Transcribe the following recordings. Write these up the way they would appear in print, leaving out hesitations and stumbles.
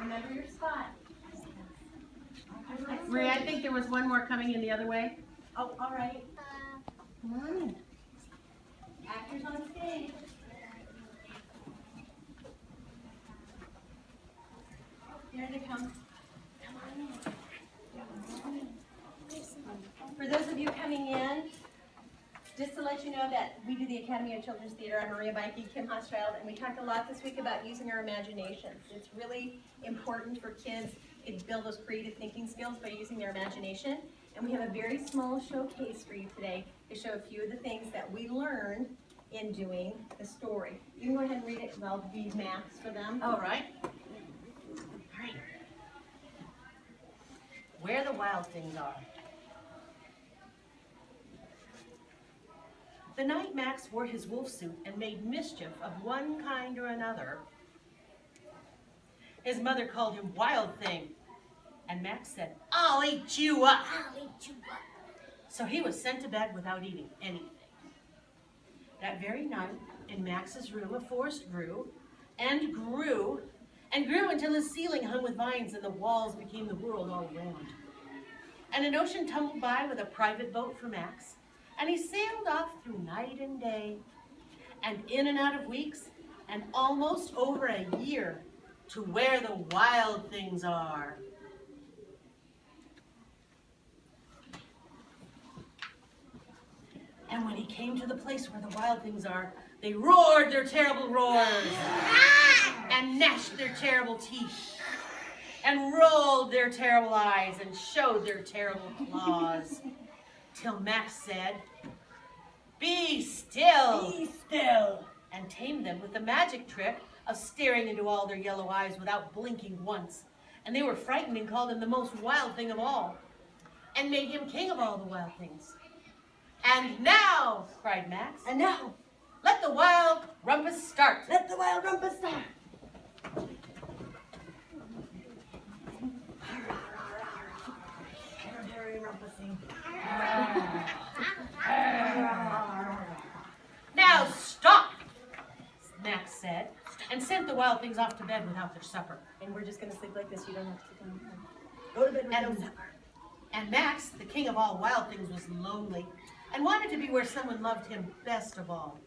Remember your spot. Maria, I think there was one more coming in the other way. Oh, all right. Come on in. Actors on stage. Here they come. Come on in. For those of you coming in, just to let you know that we do the Academy of Children's Theater. I'm Maria Beike, Kim Hoschild, and we talked a lot this week about using our imaginations. It's really important for kids to build those creative thinking skills by using their imagination. And we have a very small showcase for you today to show a few of the things that we learned in doing the story. You can go ahead and read it, and I'll be maps for them. All right. Where the wild things are. The night Max wore his wolf suit and made mischief of one kind or another, his mother called him Wild Thing, and Max said, "I'll eat you up." I'll eat you up. So he was sent to bed without eating anything. That very night, in Max's room, a forest grew and grew and grew until his ceiling hung with vines and the walls became the world all around. And an ocean tumbled by with a private boat for Max, and he sailed off through night and day, and in and out of weeks, and almost over a year, to where the wild things are. And when he came to the place where the wild things are, they roared their terrible roars, and gnashed their terrible teeth, and rolled their terrible eyes, and showed their terrible claws. Till Max said, "Be still, Be still," and tamed them with the magic trick of staring into all their yellow eyes without blinking once. And they were frightened and called him the most wild thing of all, and made him king of all the wild things. "And now," cried Max, and now, "let the wild rumpus start." let the wild rumpus start. "Now stop," Max said, and sent the wild things off to bed without their supper. And we're just going to sleep like this. You don't have to sit down. Go to bed with no supper. And Max, the king of all wild things, was lonely and wanted to be where someone loved him best of all.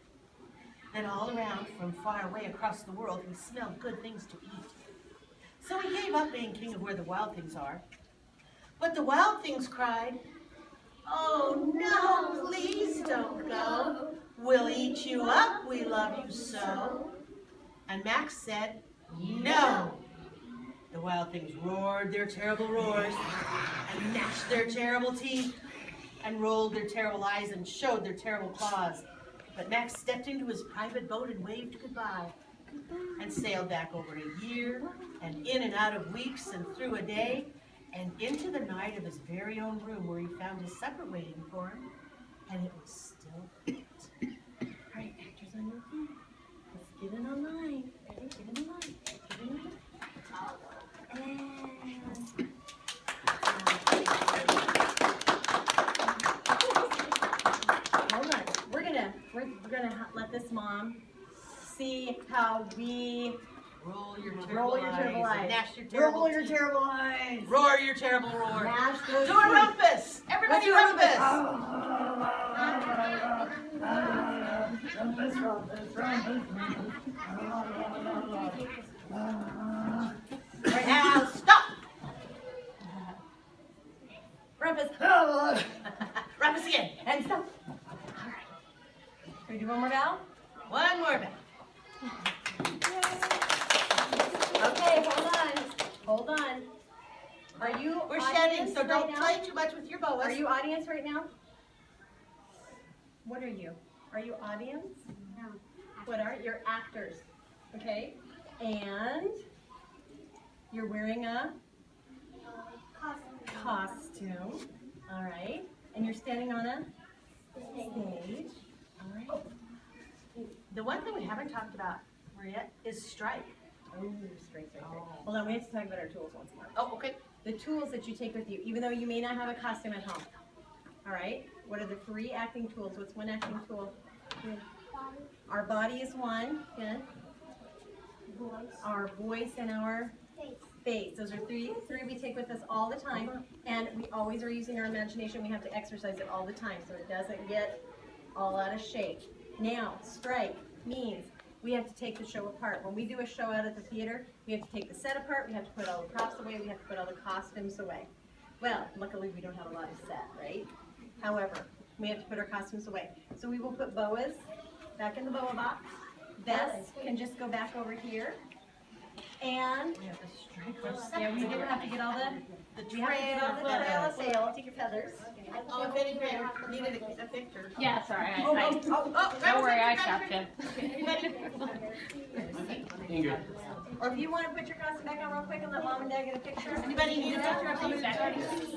Then all around, from far away across the world, he smelled good things to eat. So he gave up being king of where the wild things are. But the wild things cried, "Oh no, please don't go. We'll eat you up, we love you so." And Max said, "No." The wild things roared their terrible roars, and gnashed their terrible teeth, and rolled their terrible eyes, and showed their terrible claws. But Max stepped into his private boat and waved goodbye, and sailed back over a year, and in and out of weeks, and through a day, and into the night of his very own room, where he found his supper waiting for him, and it was still it. All right, actors on your feet. Let's get in on line. Ready? Get in line. Get in line. Hold on. We're gonna let this mom see how we Roll your roll your terrible eyes. and gnash your terrible Roll your teeth. terrible eyes. Roar your terrible roar. Mash those Do a teeth. rumpus! Everybody rumpus! Rumpus, rumpus, rumpus. Right now, stop! Rumpus. Rumpus again. And stop. All right. Can we do one more bow? One more back. Okay, hold on. Hold on. Are you We're audience shedding, so don't right now? play too much with your boas. Are you audience right now? What are you? Are you audience? No. What are you're actors? Okay. And you're wearing a costume. All right. And you're standing on a stage. All right. The one thing we haven't talked about, Maria, is strike. Oh, straight. Hold on, we have to talk about our tools once more. Oh, okay. The tools that you take with you, even though you may not have a costume at home. All right? What are the 3 acting tools? What's one acting tool? Our body is one. Good. Voice. Our voice and our Face. face. Those are three we take with us all the time, and we always are using our imagination. We have to exercise it all the time so it doesn't get all out of shape. Now, strike means we have to take the show apart. When we do a show out at the theater, we have to take the set apart, we have to put all the props away, we have to put all the costumes away. Well, luckily we don't have a lot of set, right? However, we have to put our costumes away. So we will put boas back in the boa box. Vests can just go back over here. And We have to strike our yeah, we do have to get all the trail of sail. Take your feathers. Oh, if anybody needed a picture. Yeah, sorry. Don't worry, I stopped you. Ingrid. Or if you want to put your costume back on real quick and let mom and dad get a picture. Anybody need a picture of these?